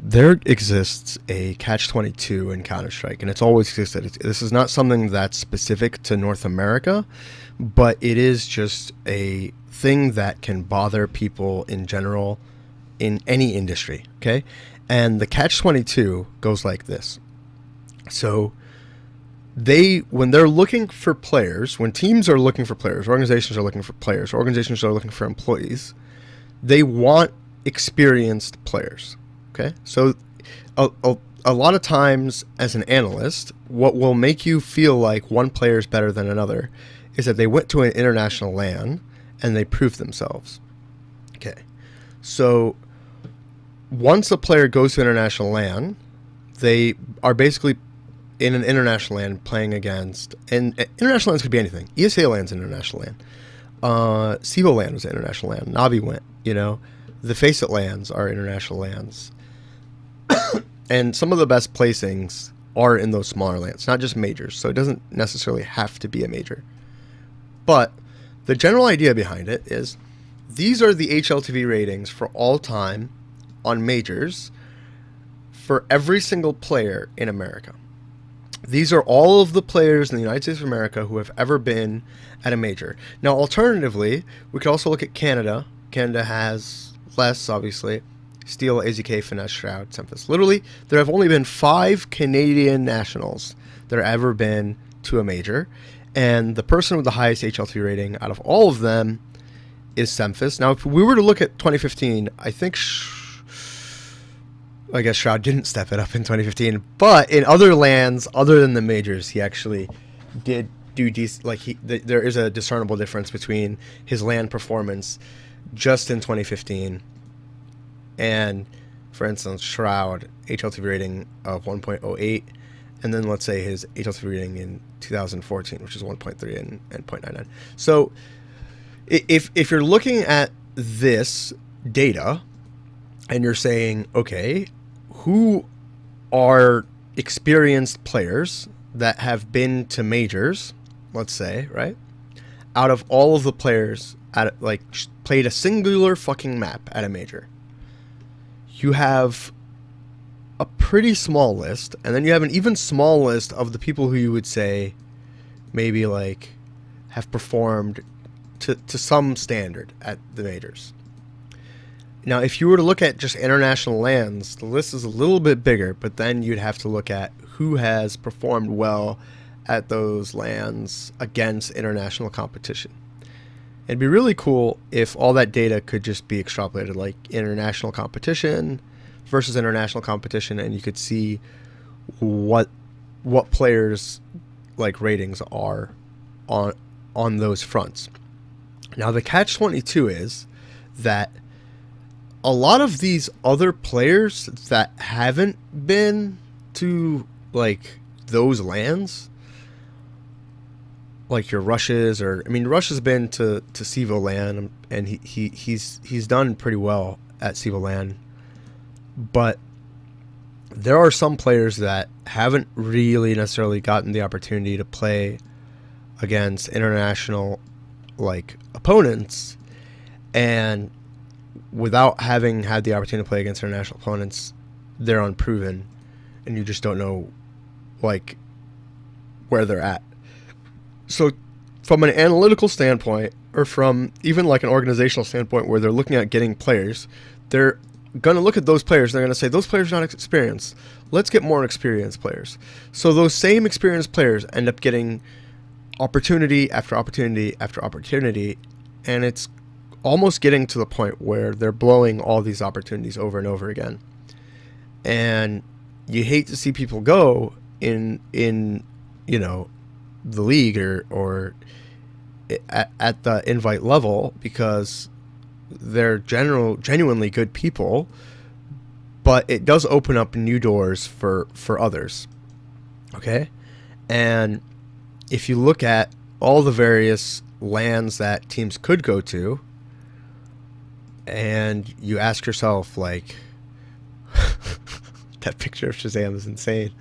There exists a catch-22 in Counter-Strike, and it's always existed. This is not something that's specific to North America, but it is just a thing that can bother people in general in any industry, okay? And the catch-22 goes like this. So when they're looking for players, when teams are looking for players, organizations are looking for players, organizations are looking for employees, they want experienced players. Okay, so a lot of times as an analyst, what will make you feel like one player is better than another is that they went to an international LAN and they proved themselves. Okay, so once a player goes to international LAN, they are basically in an international LAN playing against, and international LANs could be anything. ESA LAN's an international LAN. Civo LAN was an international LAN. Navi went, the Faceit LANs are international LANs. And some of the best placings are in those smaller LANs, not just majors. So it doesn't necessarily have to be a major. But the general idea behind it is these are the HLTV ratings for all time on majors for every single player in America. These are all of the players in the United States of America who have ever been at a major. Now, alternatively, we could also look at Canada. Canada has less, obviously. Steel, AZK, Finesse, Shroud, Semphis. Literally, there have only been 5 Canadian nationals that have ever been to a major. And the person with the highest HLTV rating out of all of them is Semphis. Now, if we were to look at 2015, I think I guess Shroud didn't step it up in 2015, but in other lands other than the majors, he actually did do there is a discernible difference between his land performance just in 2015 and, for instance, Shroud HLTV rating of 1.08, and then let's say his HLTV rating in 2014, which is 1.3 and 0.99. So if you're looking at this data and you're saying, okay, who are experienced players that have been to majors, let's say, right? Out of all of the players played a singular fucking map at a major, you have a pretty small list, and then you have an even small list of the people who you would say maybe have performed to some standard at the majors. Now, if you were to look at just international LANs, the list is a little bit bigger, but then you'd have to look at who has performed well at those LANs against international competition. It'd be really cool if all that data could just be extrapolated, like international competition versus international competition, and you could see what players' ratings are on those fronts. Now, the catch-22 is that a lot of these other players that haven't been to those lands, like your Rushes, Rush has been to Civo LAN, and he's done pretty well at Civo LAN, but there are some players that haven't really necessarily gotten the opportunity to play against international opponents, and without having had the opportunity to play against international opponents, they're unproven, and you just don't know where they're at. So from an analytical standpoint, or from even an organizational standpoint where they're looking at getting players, they're going to look at those players. They're going to say, those players are not experienced. Let's get more experienced players. So those same experienced players end up getting opportunity after opportunity after opportunity, and it's almost getting to the point where they're blowing all these opportunities over and over again. And you hate to see people go in the league or at the invite level, because they're genuinely good people, but it does open up new doors for others. Okay? And if you look at all the various lands that teams could go to, and you ask yourself, that picture of Shazam is insane.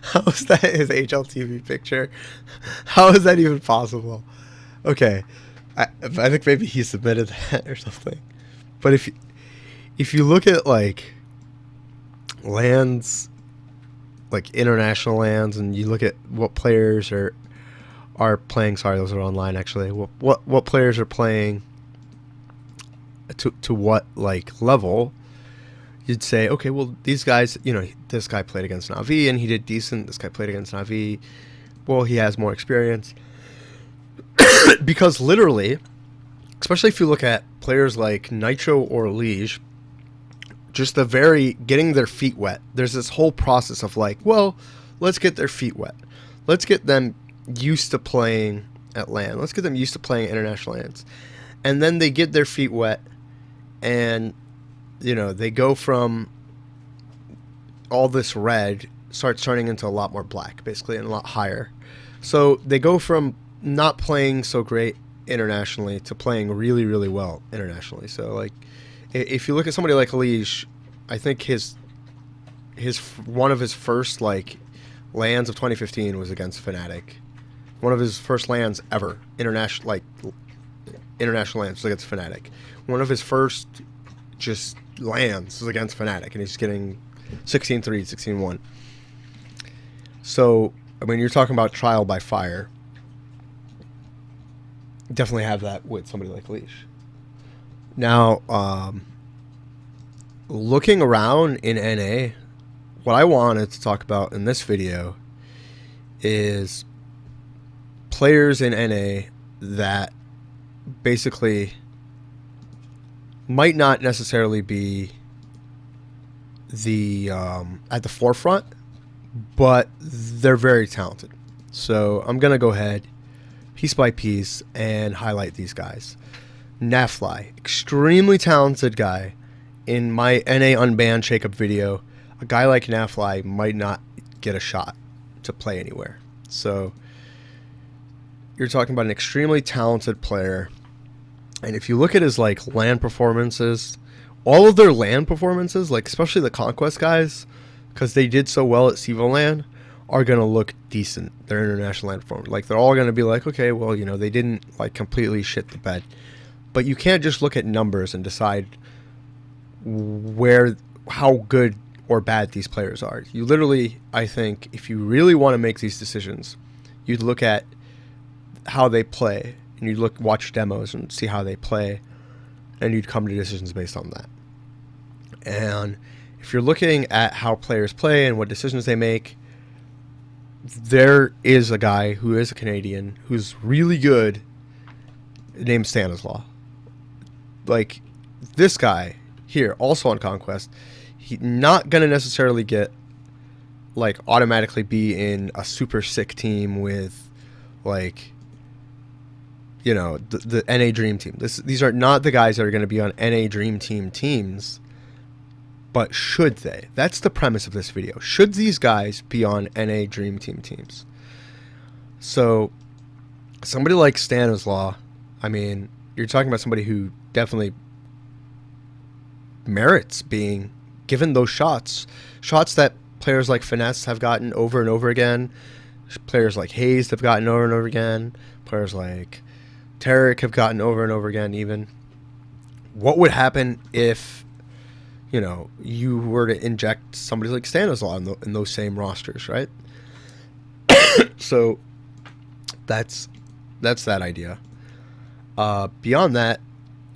How is that his HLTV picture? How is that even possible? Okay, I think maybe he submitted that or something. But if you look at like lands, like international lands, and you look at what players are playing. Sorry, those are online actually. What players are playing to what like level? You'd say, okay, well, these guys, you know, this guy played against Na'vi and he did decent. This guy played against Na'vi. Well, he has more experience. Because literally, especially if you look at players like Nitro or Elige, just the very getting their feet wet. There's this whole process of like, well, let's get their feet wet. Let's get them used to playing at LAN. Let's get them used to playing international lands. And then they get their feet wet and, you know, they go from all this red, starts turning into a lot more black, basically, and a lot higher. So they go from not playing so great internationally to playing really, really well internationally. So, like, if you look at somebody like Elige, I think his one of his first, like, lands of 2015 was against Fnatic. One of his first lands ever, international lands, was against Fnatic. One of his first just lands was against Fnatic, and he's getting 16-3, 16-1. So, I mean, you're talking about trial by fire. Definitely have that with somebody like Elige. Now, looking around in NA, what I wanted to talk about in this video is players in NA that basically might not necessarily be the at the forefront, but they're very talented. So I'm gonna go ahead piece by piece and highlight these guys. NAF-FLY, extremely talented guy. In my NA unbanned shakeup video, a guy like NAF-FLY might not get a shot to play anywhere. So you're talking about an extremely talented player. And if you look at his like LAN performances, all of their LAN performances, like especially the Conquest guys, because they did so well at SIVO LAN, are going to look decent. Their international LAN performance. Like, they're all going to be like, okay, well, you know, they didn't like completely shit the bed. But you can't just look at numbers and decide how good or bad these players are. You literally, I think, if you really want to make these decisions, you'd look at how they play, and you'd watch demos and see how they play, and you'd come to decisions based on that. And if you're looking at how players play and what decisions they make, there is a guy who is a Canadian who's really good named Stanislaw. Like, this guy here, also on Conquest, he's not going to necessarily get, like, automatically be in a super sick team with, like, you know, the NA Dream Team. These are not the guys that are going to be on NA Dream Team teams, but should they? That's the premise of this video. Should these guys be on NA Dream Team teams? So, somebody like Stanislaw, I mean, you're talking about somebody who definitely merits being given those shots that players like Finesse have gotten over and over again, players like Hayes have gotten over and over again, players like Tarek have gotten over and over again even. What would happen if, you know, you were to inject somebody like Stanislaw in those same rosters, right? So that's that idea. Beyond that,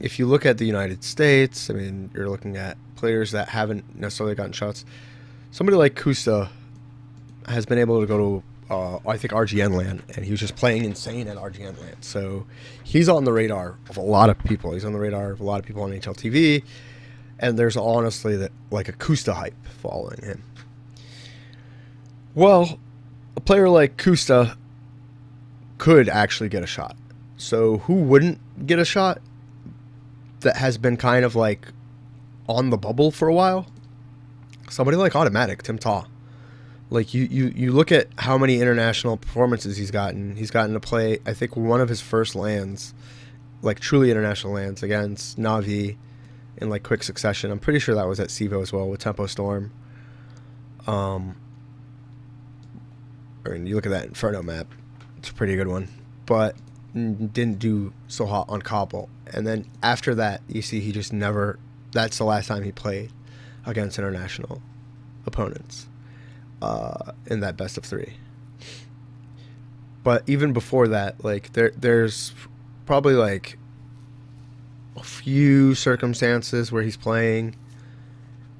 if you look at the United States, I mean, you're looking at players that haven't necessarily gotten shots. Somebody like Kusta has been able to go to, I think, RGN LAN, and he was just playing insane at RGN LAN. So he's on the radar of a lot of people. He's on the radar of a lot of people on HLTV, and there's honestly like a Kusta hype following him. Well, a player like Kusta could actually get a shot. So who wouldn't get a shot that has been kind of like on the bubble for a while? Somebody like Autimatic, Tim Taw. Like, you look at how many international performances he's gotten. He's gotten to play, I think, one of his first lands, like truly international lands, against Na'Vi in like quick succession. I'm pretty sure that was at SIVO as well with Tempo Storm. And you look at that Inferno map, it's a pretty good one. But didn't do so hot on Kabul. And then after that, you see he just never. That's the last time he played against international opponents in that best of 3. But even before that, like there's probably like a few circumstances where he's playing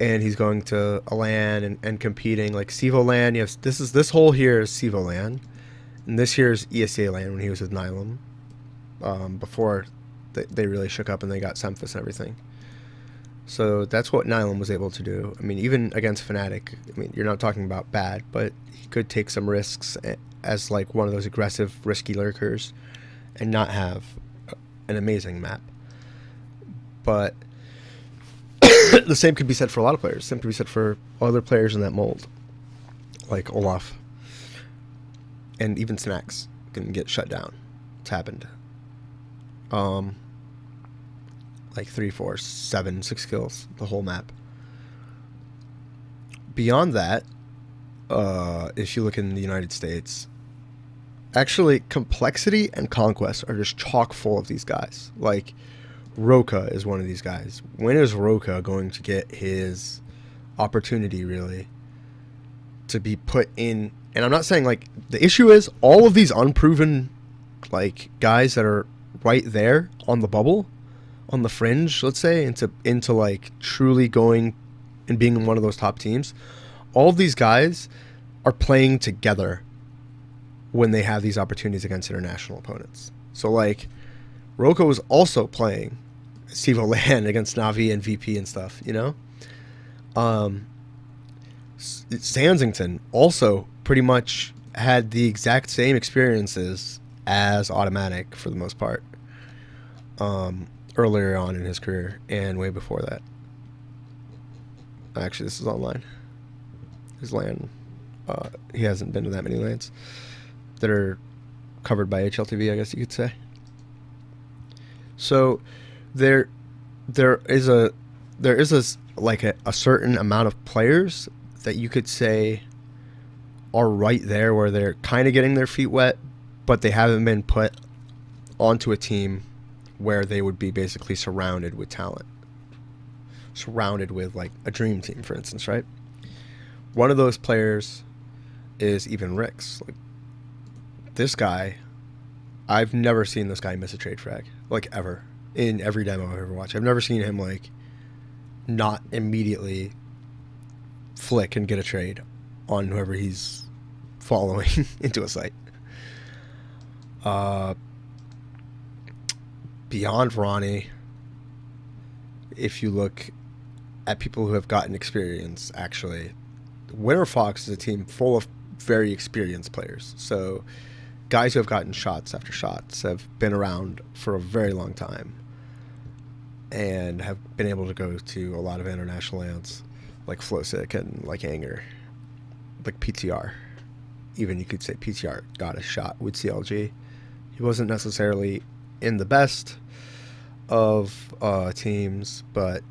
and he's going to a LAN and competing. Like Sivo LAN, yes, this whole here is Sivo LAN, and this here is ESA LAN when he was with Nylum, before they really shook up and they got Semphis and everything. So that's what Nylum was able to do. I mean, even against Fnatic, I mean, you're not talking about bad, but he could take some risks as like one of those aggressive, risky lurkers and not have an amazing map. But the same could be said for a lot of players. Same could be said for other players in that mold, like Olaf. And even Snacks can get shut down. It's happened. Like 3, 4, 7, 6 kills, the whole map. Beyond that, if you look in the United States, actually complexity and conquest are just chock full of these guys. Like Roca is one of these guys. When is Roca going to get his opportunity really to be put in? And I'm not saying like the issue is all of these unproven like guys that are right there on the bubble, on the fringe, let's say, into like truly going and being one of those top teams. All of these guys are playing together when they have these opportunities against international opponents. So like Roca was also playing Sivo LAN against Navi and VP and stuff, you know? Sansington also pretty much had the exact same experiences as Autimatic for the most part. Earlier on in his career and way before that. Actually, this is online. His LAN, he hasn't been to that many LANs that are covered by HLTV, I guess you could say. So there is a like a certain amount of players that you could say are right there where they're kind of getting their feet wet, but they haven't been put onto a team where they would be basically surrounded with talent. Surrounded with like a dream team, for instance, right? One of those players is even Relyks. Like this guy, I've never seen this guy miss a trade frag, like ever. In every demo I've ever watched. I've never seen him like not immediately flick and get a trade on whoever he's following into a site. Beyond Ronnie, if you look at people who have gotten experience, actually, Winter Fox is a team full of very experienced players. So guys who have gotten shots after shots, have been around for a very long time and have been able to go to a lot of international lands like Flowsick and like Anger, like PTR. Even you could say PTR got a shot with CLG. He wasn't necessarily in the best of teams, but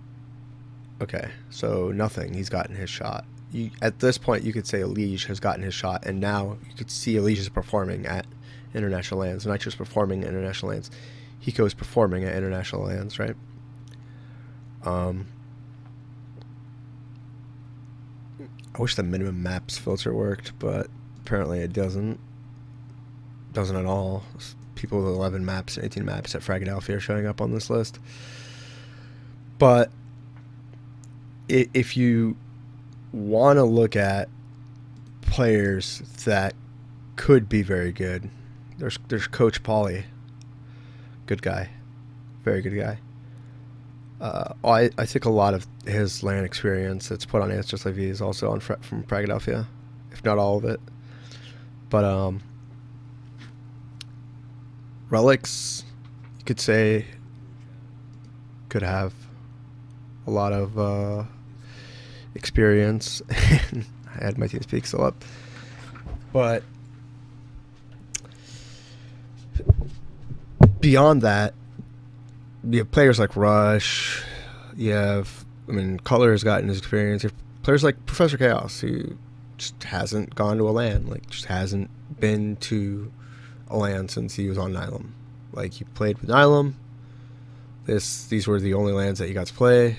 okay, so nothing. He's gotten his shot. At this point, you could say Elige has gotten his shot, and now you could see Elige is performing at international lands. Not just performing at international lands. Hiko's performing at international lands, right? I wish the minimum maps filter worked, but apparently it doesn't. Doesn't at all. People with 11 maps, 18 maps at Philadelphia are showing up on this list. But if you want to look at players that could be very good, there's Coach Pauly. Good guy. Very good guy. I think a lot of his LAN experience that's put on Answers Like V is also on from Philadelphia, if not all of it. But Relyks, you could say, could have a lot of experience. I had my TeamSpeak still up. But beyond that, you have players like Rush. You have, Color has gotten his experience. You have players like Professor Chaos, who just hasn't gone to a LAN, like just hasn't been to a LAN since he was on Nylum. Like, he played with Nylum. These were the only lands that he got to play.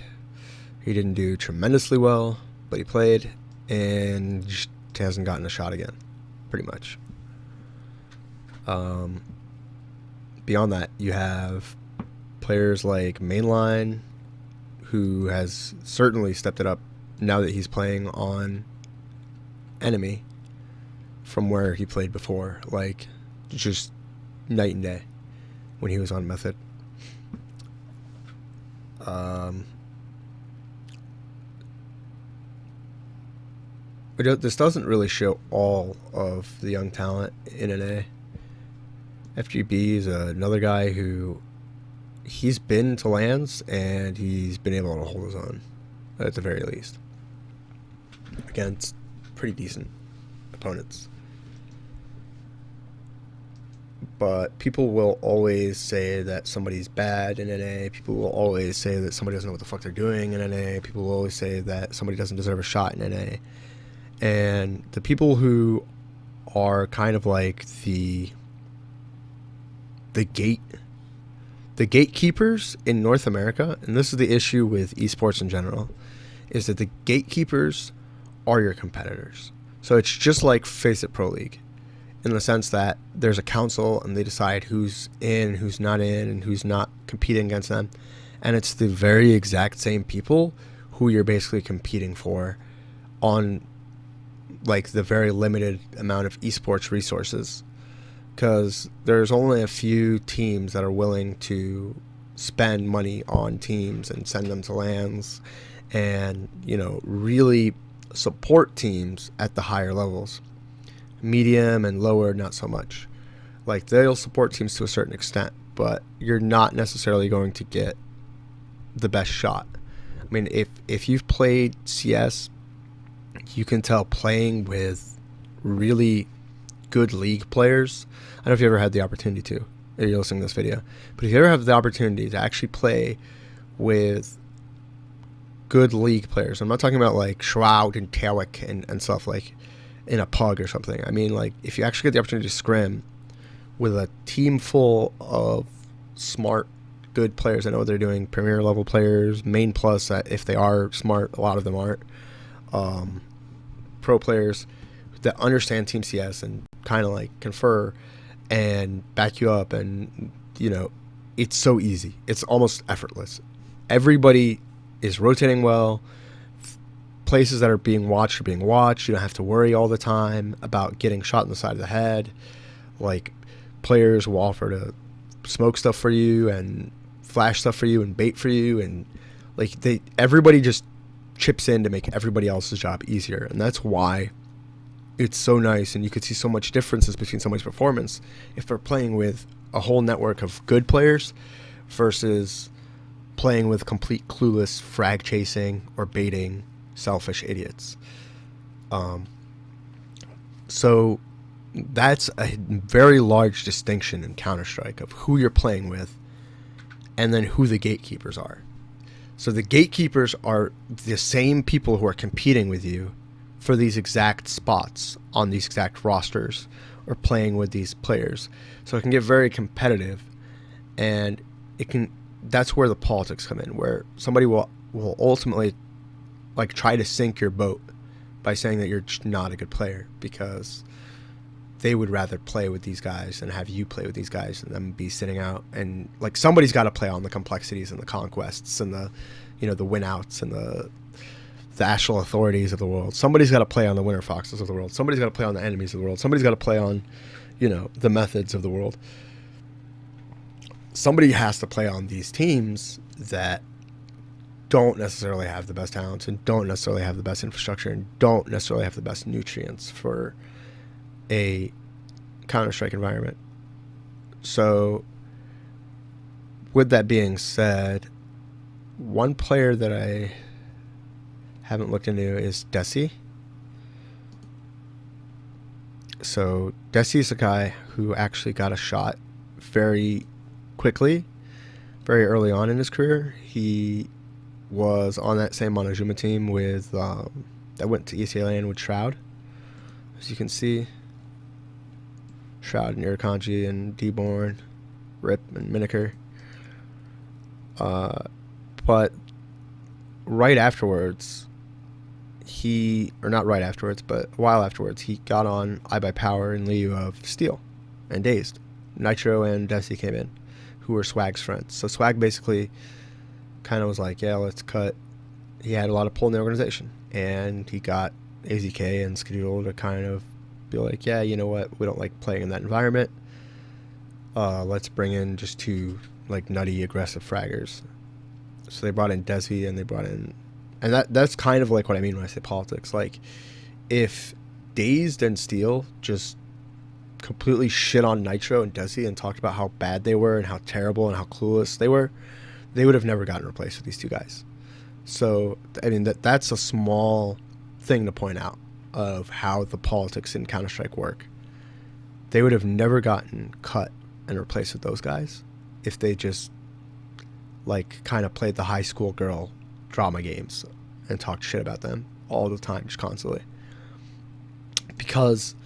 He didn't do tremendously well, but he played, and just hasn't gotten a shot again, pretty much. Beyond that, you have players like Mainline, who has certainly stepped it up now that he's playing on enemy from where he played before. Like, just night and day when he was on Method. This doesn't really show all of the young talent in NA. FGB is another guy who he's been to lands and he's been able to hold his own at the very least against pretty decent opponents. But people will always say that somebody's bad in NA. People will always say that somebody doesn't know what the fuck they're doing in NA. People will always say that somebody doesn't deserve a shot in NA. And the people who are kind of like the gatekeepers in North America, and this is the issue with esports in general, is that the gatekeepers are your competitors. So it's just like Face It Pro League, in the sense that there's a council and they decide who's in, who's not in, and who's not competing against them. And it's the very exact same people who you're basically competing for on like the very limited amount of esports resources. Because there's only a few teams that are willing to spend money on teams and send them to lands and, you know, really support teams at the higher levels. Medium and lower, not so much. Like, they'll support teams to a certain extent, but you're not necessarily going to get the best shot. I mean, if you've played CS, you can tell playing with really good league players. I don't know if you ever had the opportunity to, if you're listening to this video, but if you ever have the opportunity to actually play with good league players, I'm not talking about like Shroud and Tawick and stuff like in a pug or something. I mean, like, if you actually get the opportunity to scrim with a team full of smart, good players, I know they're doing premier level players, main plus, if they are smart, a lot of them aren't, pro players that understand Team CS and kind of like confer and back you up, and, you know, it's so easy. It's almost effortless. Everybody is rotating well. Places that are being watched are being watched. You don't have to worry all the time about getting shot in the side of the head. Like, players will offer to smoke stuff for you and flash stuff for you and bait for you, and like everybody just chips in to make everybody else's job easier. And that's why it's so nice, and you could see so much differences between somebody's performance if they're playing with a whole network of good players versus playing with complete clueless frag chasing or baiting selfish idiots. So that's a very large distinction in Counter-Strike of who you're playing with and then who the gatekeepers are. So the gatekeepers are the same people who are competing with you for these exact spots on these exact rosters or playing with these players. So it can get very competitive, and that's where the politics come in, where somebody will ultimately like try to sink your boat by saying that you're not a good player because they would rather play with these guys and have you play with these guys and them be sitting out. And like, somebody's got to play on the complexities and the conquests and the, you know, the win outs and the Astral Authorities of the world. Somebody's got to play on the Winter Foxes of the world. Somebody's got to play on the enemies of the world. Somebody's got to play on, you know, the methods of the world. Somebody has to play on these teams that don't necessarily have the best talents and don't necessarily have the best infrastructure and don't necessarily have the best nutrients for a Counter-Strike environment. So with that being said, one player that I haven't looked into is Desi. So Desi is a guy who actually got a shot very quickly, very early on in his career. He was on that same Monojuma team with that went to ECLAN with Shroud. As you can see, Shroud and Irakanji and Dborn Rip and Miniker. But right afterwards, not right afterwards, but a while afterwards, he got on I Buy Power in lieu of Steel and Dazed. Nitro and Desi came in, who were Swag's friends. So Swag basically kind of was like, yeah, let's cut. He had a lot of pull in the organization, and he got AZK and Skadoodle to kind of be like, yeah, you know what, we don't like playing in that environment. Let's bring in just two like nutty aggressive fraggers. So they brought in Desi, and they brought in, and that's kind of like what I mean when I say politics. Like, if Dazed and Steel just completely shit on Nitro and Desi and talked about how bad they were and how terrible and how clueless they were, they would have never gotten replaced with these two guys. So, I mean, that's a small thing to point out of how the politics in Counter-Strike work. They would have never gotten cut and replaced with those guys if they just, like, kind of played the high school girl drama games and talked shit about them all the time, just constantly. Because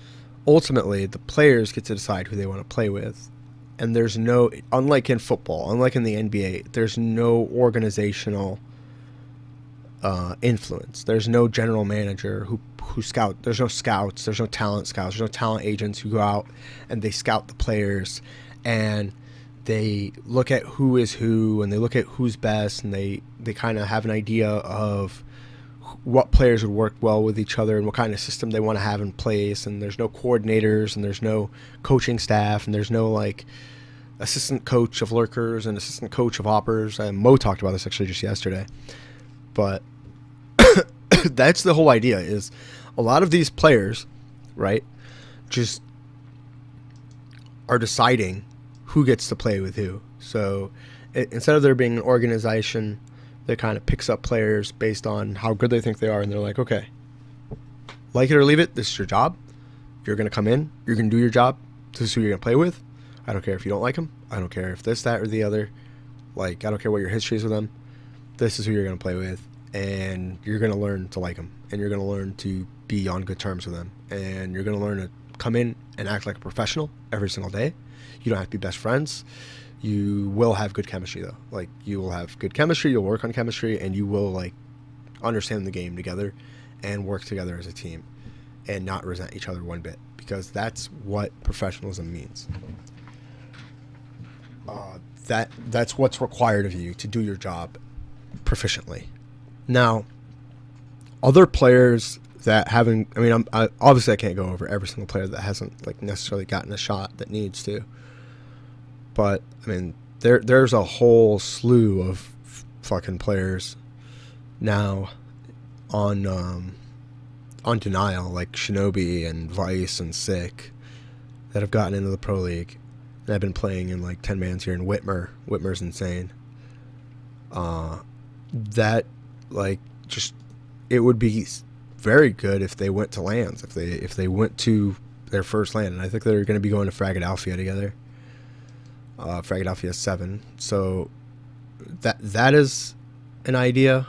ultimately, the players get to decide who they want to play with. And there's no, unlike in football, unlike in the NBA, there's no organizational influence. There's no general manager who scout. There's no scouts. There's no talent scouts. There's no talent agents who go out and they scout the players and they look at who is who and they look at who's best, and they kind of have an idea of what players would work well with each other and what kind of system they want to have in place. And there's no coordinators, and there's no coaching staff, and there's no like assistant coach of lurkers and assistant coach of hoppers. And Mo talked about this actually just yesterday. But that's the whole idea, is a lot of these players, right, just are deciding who gets to play with who. So instead of there being an organization that kind of picks up players based on how good they think they are, and they're like, okay, like it or leave it, this is your job. You're going to come in. You're going to do your job. This is who you're going to play with. I don't care if you don't like them. I don't care if this, that, or the other. Like, I don't care what your history is with them. This is who you're going to play with, and you're going to learn to like them, and you're going to learn to be on good terms with them, and you're going to learn to come in and act like a professional every single day. You don't have to be best friends. You will have good chemistry, though. Like, you will have good chemistry, you'll work on chemistry, and you will, like, understand the game together and work together as a team and not resent each other one bit, because that's what professionalism means. That's what's required of you to do your job proficiently. Now, other players that haven't, I mean, obviously I can't go over every single player that hasn't like necessarily gotten a shot that needs to, but I mean, there's a whole slew of fucking players now on denial, like Shinobi and Vice and Sick, that have gotten into the Pro League. And I've been playing in like 10-mans here in Witmer. Witmer's insane. That, like, just, it would be very good if they went to LANs, if they went to their first LAN. And I think they're going to be going to Fragadalphia together. Fragadalphia 7. So that is an idea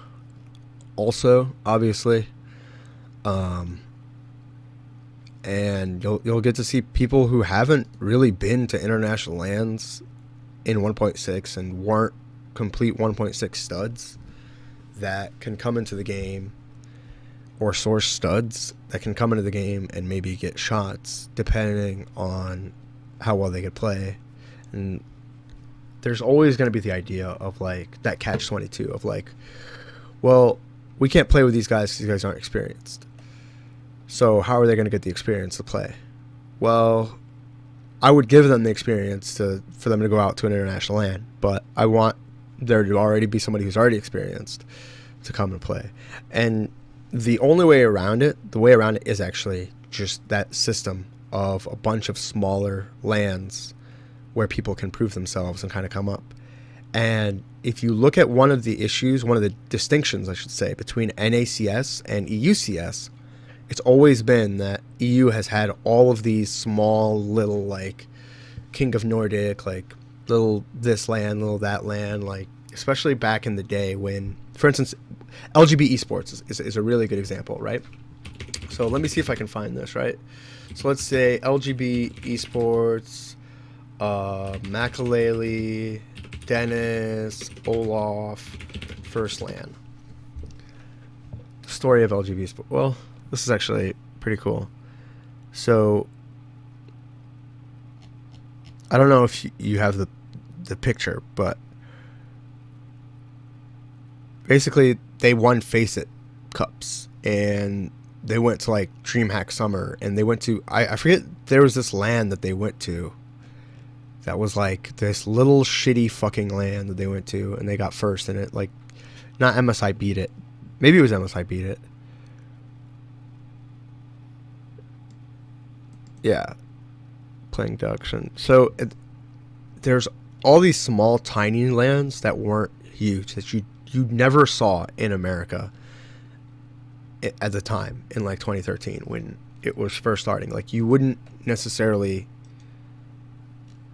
also, obviously. And you'll get to see people who haven't really been to international LANs in 1.6 and weren't complete 1.6 studs that can come into the game, or source studs that can come into the game and maybe get shots depending on how well they could play. And there's always going to be the idea of like that catch-22 of like, well, we can't play with these guys because these guys aren't experienced. So how are they going to get the experience to play? Well, I would give them the experience for them to go out to an international LAN, but I want there to already be somebody who's already experienced to come and play. And the only way around it, is actually just that system of a bunch of smaller LANs where people can prove themselves and kind of come up. And if you look at one of the distinctions, I should say, between NACS and EUCS, it's always been that EU has had all of these small little, like, King of Nordic, like, little this LAN, little that LAN, like, especially back in the day when, for instance, LGB esports is a really good example, right? So let me see if I can find this, right? So let's say LGB esports, Makalele, Dennis, Olaf, First Land. Story of LGBT sport. Well, this is actually pretty cool. So, I don't know if you have the picture, but basically they won Face It Cups, and they went to like DreamHack Summer, and they went to, I forget, there was this land that they went to that was like this little shitty fucking land that they went to, and they got first in it. Like, not MSI beat it. Maybe it was MSI beat it. Yeah. Playing ducks. And so there's all these small, tiny lands that weren't huge, that you never saw in America at the time, in like 2013 when it was first starting. Like, you wouldn't necessarily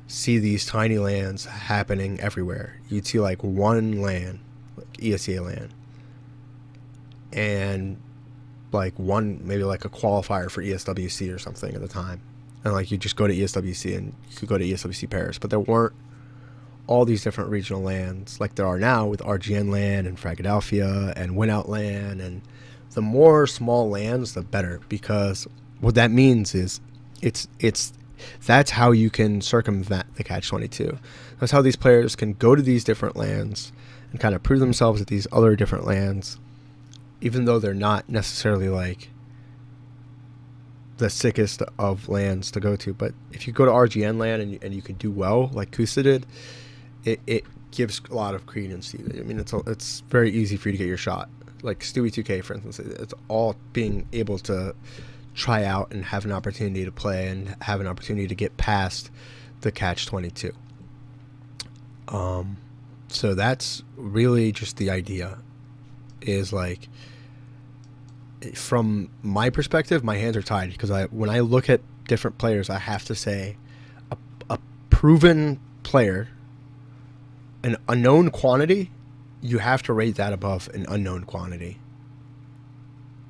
see these tiny lands happening everywhere. You'd see like one land, like ESEA land, and like one, maybe like a qualifier for ESWC or something at the time, and like you just go to ESWC and you could go to ESWC Paris. But there weren't all these different regional lands like there are now with RGN land and Philadelphia and Winout land. And the more small lands, the better, because what that means is that's how you can circumvent the Catch-22. That's how these players can go to these different lands and kind of prove themselves at these other different lands, even though they're not necessarily like the sickest of lands to go to. But if you go to RGN land and you can do well, like Kusa did, it gives a lot of credence to you. I mean, it's very easy for you to get your shot. Like Stewie 2K, for instance, it's all being able to try out and have an opportunity to play and have an opportunity to get past the Catch-22. So that's really just the idea, is like, from my perspective, my hands are tied, because when I look at different players, I have to say a proven player, an unknown quantity, you have to rate that above an unknown quantity,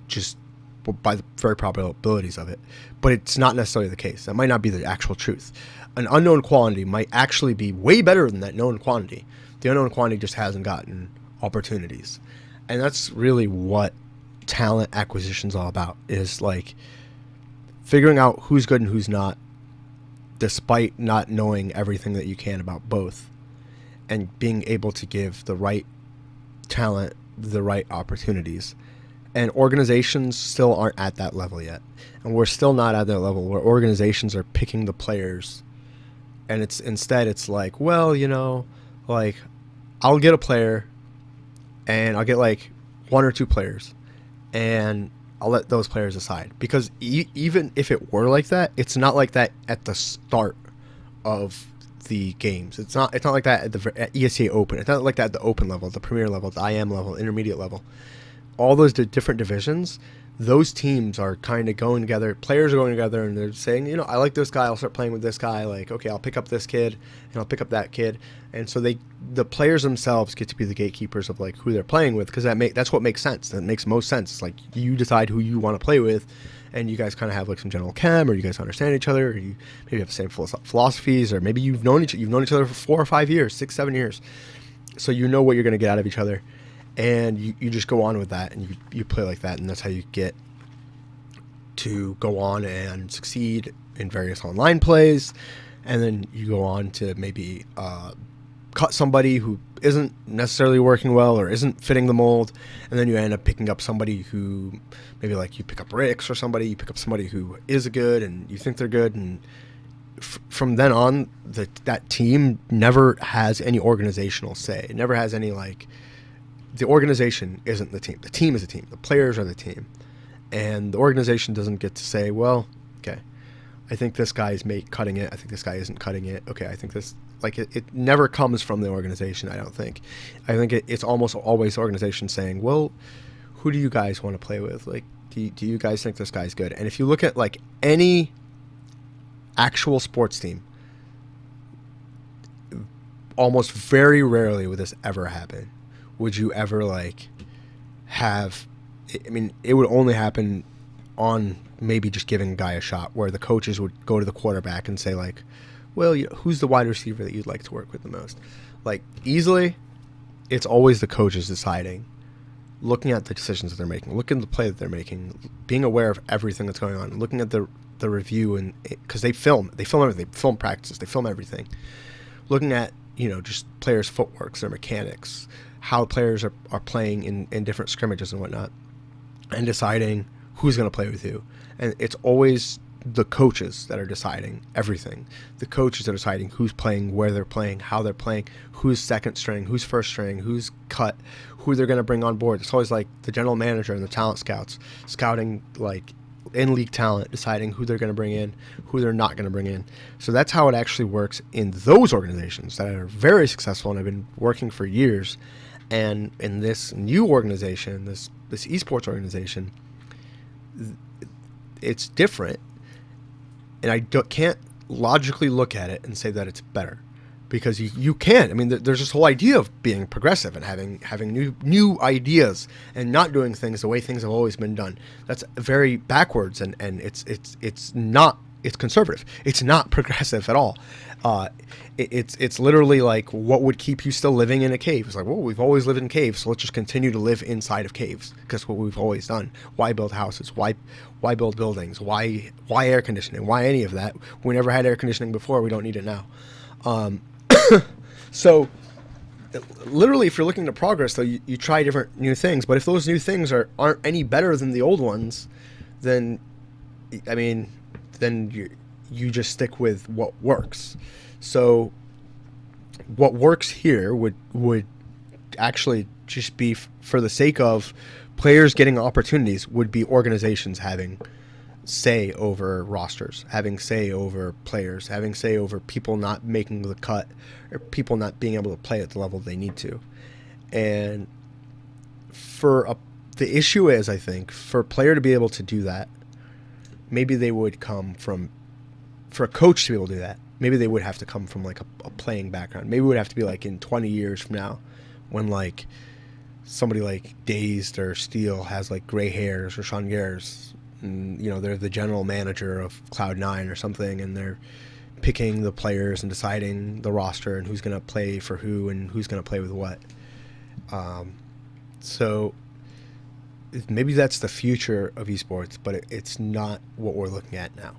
just by the very probabilities of it. But it's not necessarily the case. That might not be the actual truth. An unknown quantity might actually be way better than that known quantity. The unknown quantity just hasn't gotten opportunities. And that's really what talent acquisition is all about, is like figuring out who's good and who's not, despite not knowing everything that you can about both, and being able to give the right talent the right opportunities. And organizations still aren't at that level yet. And we're still not at that level where organizations are picking the players. And instead it's like, well, you know, like, I'll get a player and I'll get like one or two players and I'll let those players decide. Because even if it were like that, it's not like that at the start of the games. It's not like that at ESEA Open. It's not like that at the Open level, the Premier level, the IM level, intermediate level. All those different divisions, those teams are kind of going together. Players are going together, and they're saying, you know, I like this guy, I'll start playing with this guy. Like, okay, I'll pick up this kid, and I'll pick up that kid. And so the players themselves get to be the gatekeepers of like who they're playing with, because that's what makes sense. That makes most sense. It's like you decide who you want to play with, and you guys kind of have like some general chem, or you guys understand each other, or you maybe have the same philosophies, or maybe you've known each other for 4 or 5 years, 6, 7 years, so you know what you're going to get out of each other. And you just go on with that, and you play like that, and that's how you get to go on and succeed in various online plays. And then you go on to maybe cut somebody who isn't necessarily working well or isn't fitting the mold, and then you end up picking up somebody who, maybe like you pick up Relyks or somebody, you pick up somebody who is good and you think they're good, and from then on, that team never has any organizational say. It never has any like... The organization isn't the team. The team is the team. The players are the team. And the organization doesn't get to say, well, okay, I think this guy is cutting it. I think this guy isn't cutting it. Okay, I think this... Like, it never comes from the organization, I don't think. I think it's almost always the organization saying, well, who do you guys want to play with? Like, do you guys think this guy's good? And if you look at, like, any actual sports team, almost very rarely would this ever happen. Would you ever like have, I mean, it would only happen on maybe just giving a guy a shot, where the coaches would go to the quarterback and say like, Well, who's the wide receiver that you'd like to work with the most? Like, easily, it's always the coaches deciding, looking at the decisions that they're making, looking at the play that they're making, being aware of everything that's going on, looking at the review, and because they film everything, they film practices, they film everything, looking at just players' footworks, their mechanics, how players are playing in different scrimmages and whatnot, and deciding who's going to play with who. And it's always the coaches that are deciding everything. The coaches are deciding who's playing, where they're playing, how they're playing, who's second string, who's first string, who's cut, who they're going to bring on board. It's always like the general manager and the talent scouts scouting like in-league talent, deciding who they're going to bring in, who they're not going to bring in. So that's how it actually works in those organizations that are very successful and have been working for years. And in this new organization, this esports organization, it's different. And I can't logically look at it and say that it's better, because you can. I mean, there's this whole idea of being progressive and having new ideas and not doing things the way things have always been done. That's very backwards, and it's not. It's conservative. It's not progressive at all. It's literally like, what would keep you still living in a cave? It's like, well, we've always lived in caves, so let's just continue to live inside of caves, because what we've always done. Why build houses? Why build buildings? Why air conditioning? Why any of that? We never had air conditioning before. We don't need it now. So literally, if you're looking to progress, though, you try different new things. But if those new things aren't any better than the old ones, then, I mean, then you just stick with what works. So what works here would actually just be, for the sake of players getting opportunities, would be organizations having say over rosters, having say over players, having say over people not making the cut, or people not being able to play at the level they need to. And the issue is, I think, for a player to be able to do that, maybe they would come from, for a coach to be able to do that, maybe they would have to come from like a playing background. Maybe it would have to be like in 20 years from now, when like somebody like Dazed or Steel has like gray hairs, or Sean Gares, and they're the general manager of Cloud9 or something, and they're picking the players and deciding the roster and who's going to play for who and who's going to play with what. So maybe that's the future of esports, but it's not what we're looking at now.